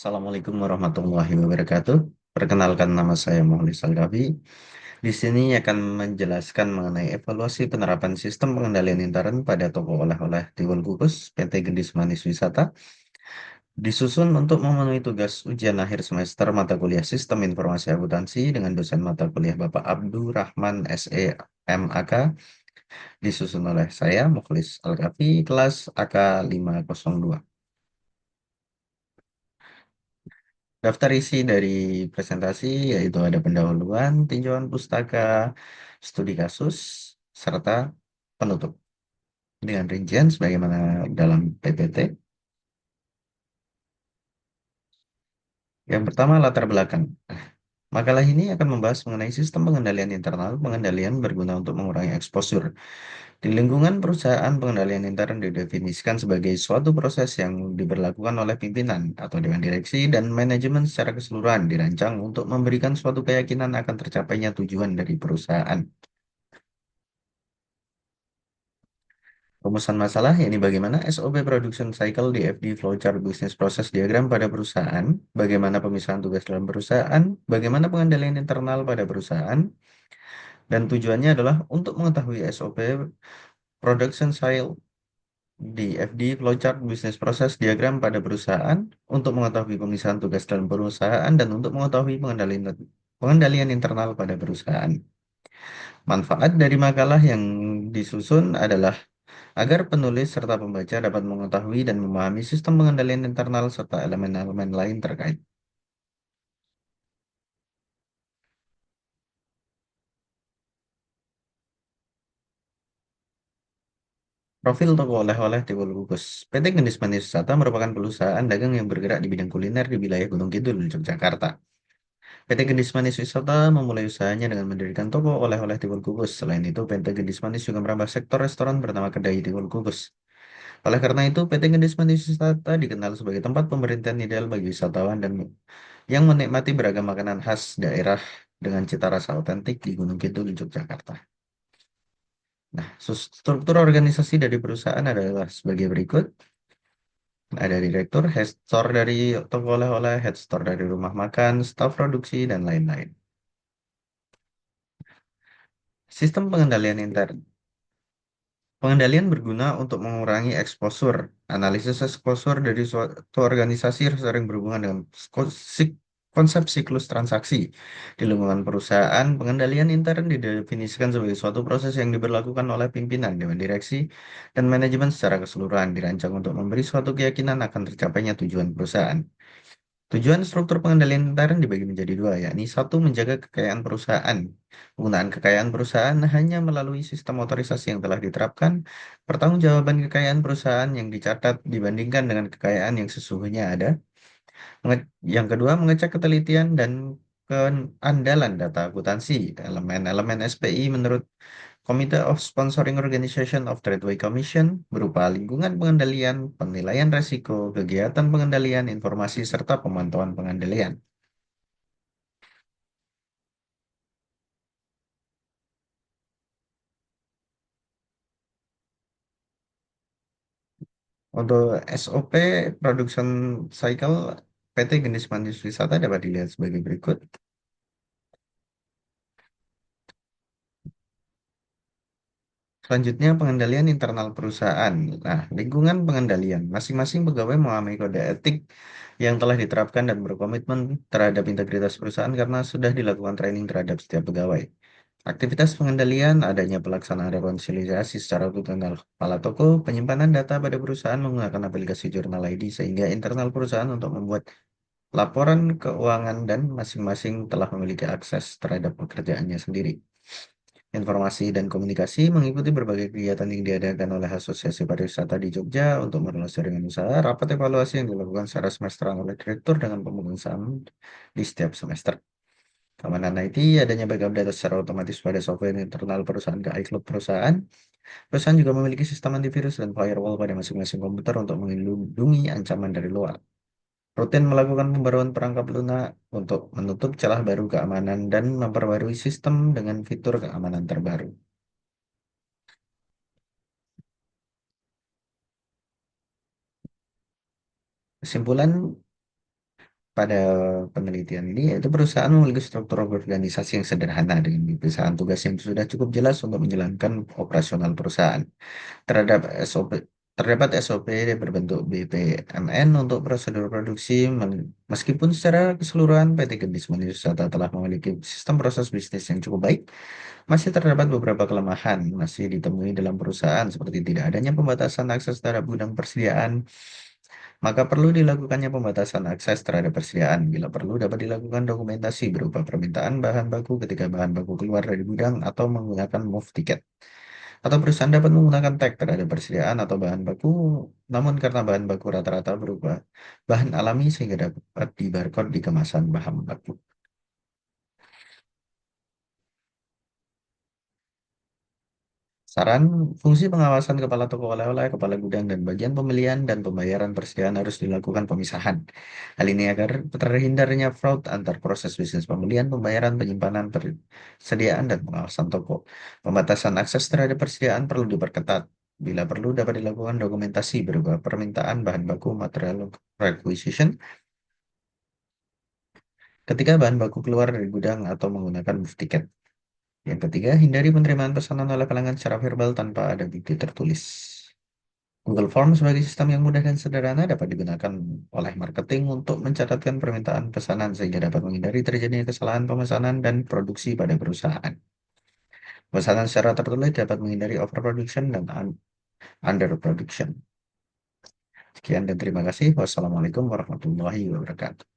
Assalamualaikum warahmatullahi wabarakatuh. Perkenalkan nama saya Muhammad Salgavi. Di sini akan menjelaskan mengenai evaluasi penerapan sistem pengendalian intern pada toko oleh-oleh di Gugus PT Gendis Manis Wisata. Disusun untuk memenuhi tugas ujian akhir semester mata kuliah Sistem Informasi Akuntansi dengan dosen mata kuliah Bapak Abdurrahman SE MAK. Disusun oleh saya Mukhlis Al-Kafi kelas AK 502. Daftar isi dari presentasi yaitu ada pendahuluan, tinjauan pustaka, studi kasus, serta penutup. Dengan rincian sebagaimana dalam PPT. Yang pertama, latar belakang. Makalah ini akan membahas mengenai sistem pengendalian internal. Pengendalian berguna untuk mengurangi eksposur. Di lingkungan perusahaan, pengendalian intern didefinisikan sebagai suatu proses yang diberlakukan oleh pimpinan atau dewan direksi dan manajemen secara keseluruhan dirancang untuk memberikan suatu keyakinan akan tercapainya tujuan dari perusahaan. Rumusan masalah ini bagaimana SOP Production Cycle di FD Flowchart Business Process Diagram pada perusahaan, bagaimana pemisahan tugas dalam perusahaan, bagaimana pengendalian internal pada perusahaan, dan tujuannya adalah untuk mengetahui SOP Production Cycle di FD Flowchart Business Process Diagram pada perusahaan, untuk mengetahui pemisahan tugas dalam perusahaan, dan untuk mengetahui pengendalian internal pada perusahaan. Manfaat dari makalah yang disusun adalah agar penulis serta pembaca dapat mengetahui dan memahami sistem pengendalian internal serta elemen-elemen lain terkait. Profil toko oleh-oleh di Bungkus. PT Gendis Manis Wisata merupakan perusahaan dagang yang bergerak di bidang kuliner di wilayah Gunung Kidul, Yogyakarta. PT Gendis Manis Wisata memulai usahanya dengan mendirikan toko oleh-oleh di Bungkus. Selain itu, PT Gendis Manis juga merambah sektor restoran bernama Kedai di Bungkus. Oleh karena itu, PT Gendis Manis Wisata dikenal sebagai tempat pemerintahan ideal bagi wisatawan dan yang menikmati beragam makanan khas daerah dengan cita rasa otentik di Gunung Kidul, Yogyakarta. Nah, struktur organisasi dari perusahaan adalah sebagai berikut. Ada direktur, head store dari toko oleh-oleh, head store dari rumah makan, staf produksi, dan lain-lain. Sistem pengendalian intern. Pengendalian berguna untuk mengurangi eksposur. Analisis eksposur dari suatu organisasi sering berhubungan dengan konsep siklus transaksi. Di lingkungan perusahaan, pengendalian intern didefinisikan sebagai suatu proses yang diberlakukan oleh pimpinan, dewan direksi, dan manajemen secara keseluruhan, dirancang untuk memberi suatu keyakinan akan tercapainya tujuan perusahaan. Tujuan struktur pengendalian intern dibagi menjadi dua, yakni satu, menjaga kekayaan perusahaan. Penggunaan kekayaan perusahaan hanya melalui sistem otorisasi yang telah diterapkan, pertanggungjawaban kekayaan perusahaan yang dicatat dibandingkan dengan kekayaan yang sesungguhnya ada. Yang kedua, mengecek ketelitian dan keandalan data akuntansi. Elemen-elemen SPI menurut Committee of Sponsoring Organization of Tradeway Commission berupa lingkungan pengendalian, penilaian resiko, kegiatan pengendalian, informasi, serta pemantauan pengendalian. Untuk SOP Production Cycle PT Genis Manis Wisata dapat dilihat sebagai berikut. Selanjutnya, pengendalian internal perusahaan. Nah, lingkungan pengendalian. Masing-masing pegawai mengalami kode etik yang telah diterapkan dan berkomitmen terhadap integritas perusahaan karena sudah dilakukan training terhadap setiap pegawai. Aktivitas pengendalian, adanya pelaksanaan rekonsiliasi secara utuh dengan kepala toko, penyimpanan data pada perusahaan menggunakan aplikasi Journal ID sehingga internal perusahaan untuk membuat laporan keuangan dan masing-masing telah memiliki akses terhadap pekerjaannya sendiri. Informasi dan komunikasi mengikuti berbagai kegiatan yang diadakan oleh Asosiasi Pariwisata di Jogja untuk merelasi dengan usaha, rapat evaluasi yang dilakukan secara semesteran oleh direktur dengan pemegang saham di setiap semester. Keamanan IT, adanya backup data secara otomatis pada software internal perusahaan ke iCloud perusahaan. Perusahaan juga memiliki sistem antivirus dan firewall pada masing-masing komputer untuk melindungi ancaman dari luar. Rutin melakukan pembaruan perangkat lunak untuk menutup celah baru keamanan dan memperbarui sistem dengan fitur keamanan terbaru. Kesimpulan, pada penelitian ini, yaitu perusahaan memiliki struktur organisasi yang sederhana dengan perusahaan tugas yang sudah cukup jelas untuk menjalankan operasional perusahaan. Terhadap SOP, terdapat SOP yang berbentuk BPMN untuk prosedur produksi, meskipun secara keseluruhan PT Gendis Wisata telah memiliki sistem proses bisnis yang cukup baik, masih terdapat beberapa kelemahan masih ditemui dalam perusahaan seperti tidak adanya pembatasan akses terhadap gudang persediaan, maka perlu dilakukannya pembatasan akses terhadap persediaan. Bila perlu, dapat dilakukan dokumentasi berupa permintaan bahan baku ketika bahan baku keluar dari gudang atau menggunakan move ticket. Atau perusahaan dapat menggunakan tag terhadap persediaan atau bahan baku, namun karena bahan baku rata-rata berupa bahan alami sehingga dapat di barcode di kemasan bahan baku. Saran, fungsi pengawasan kepala toko oleh-oleh, kepala gudang, dan bagian pembelian dan pembayaran persediaan harus dilakukan pemisahan. Hal ini agar terhindarnya fraud antar proses bisnis pembelian, pembayaran, penyimpanan, persediaan, dan pengawasan toko. Pembatasan akses terhadap persediaan perlu diperketat. Bila perlu, dapat dilakukan dokumentasi berupa permintaan bahan baku material requisition ketika bahan baku keluar dari gudang atau menggunakan booth ticket. Yang ketiga, hindari penerimaan pesanan oleh pelanggan secara verbal tanpa ada bukti tertulis. Google Form sebagai sistem yang mudah dan sederhana dapat digunakan oleh marketing untuk mencatatkan permintaan pesanan sehingga dapat menghindari terjadinya kesalahan pemesanan dan produksi pada perusahaan. Pemesanan secara tertulis dapat menghindari overproduction dan underproduction. Sekian dan terima kasih. Wassalamualaikum warahmatullahi wabarakatuh.